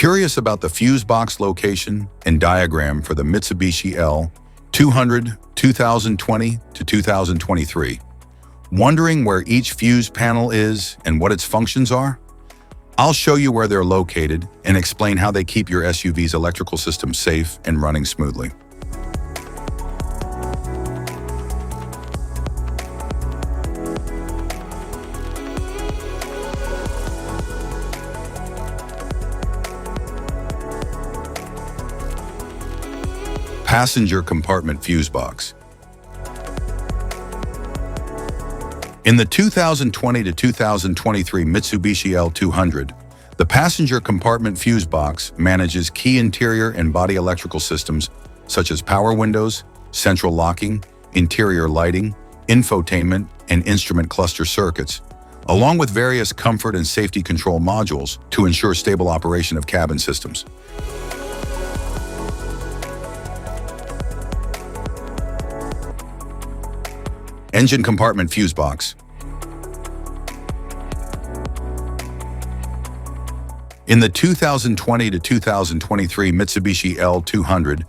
Curious about the fuse box location and diagram for the Mitsubishi L200 2020 to 2023? Wondering where each fuse panel is and what its functions are? I'll show you where they're located and explain how they keep your SUV's electrical system safe and running smoothly. Passenger compartment fuse box. In the 2020 to 2023 Mitsubishi L200, the passenger compartment fuse box manages key interior and body electrical systems such as power windows, central locking, interior lighting, infotainment, and instrument cluster circuits, along with various comfort and safety control modules to ensure stable operation of cabin systems. Engine compartment fuse box. In the 2020 to 2023 Mitsubishi L200,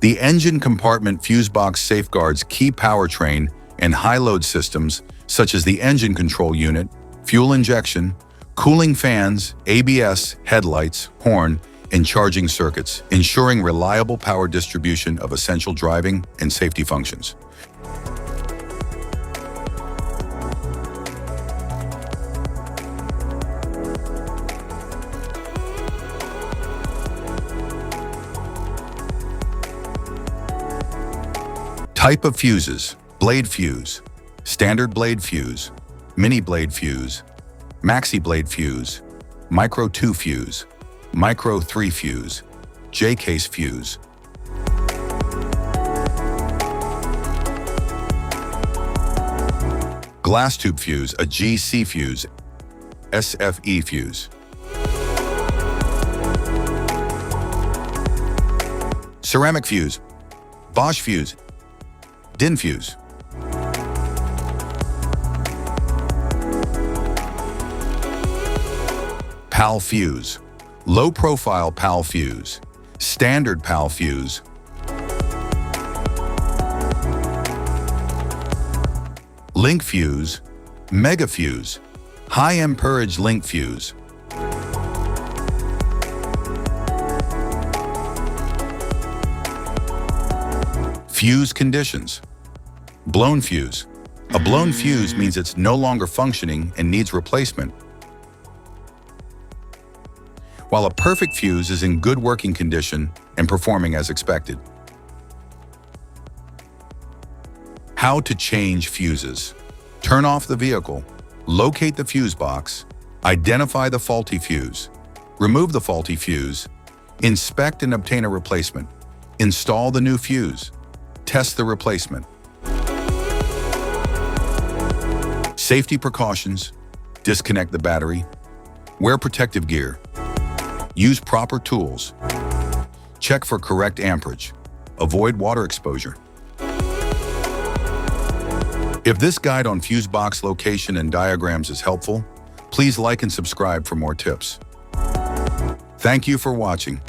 the engine compartment fuse box safeguards key powertrain and high-load systems such as the engine control unit, fuel injection, cooling fans, ABS, headlights, horn, and charging circuits, ensuring reliable power distribution of essential driving and safety functions. Type of fuses: blade fuse, standard blade fuse, mini blade fuse, maxi blade fuse, micro 2 fuse, micro 3 fuse, J-case fuse. Glass tube fuse, a GC fuse, SFE fuse. Ceramic fuse, Bosch fuse, DIN fuse. PAL fuse, low profile PAL fuse, standard PAL fuse. Link fuse, mega fuse, high amperage link fuse. Fuse conditions. Blown fuse. A blown fuse means it's no longer functioning and needs replacement, while a perfect fuse is in good working condition and performing as expected. How to change fuses. Turn off the vehicle, locate the fuse box, identify the faulty fuse, remove the faulty fuse, inspect and obtain a replacement, install the new fuse, test the replacement. Safety precautions: disconnect the battery, wear protective gear, use proper tools, check for correct amperage, avoid water exposure. If this guide on fuse box location and diagrams is helpful, please like and subscribe for more tips. Thank you for watching.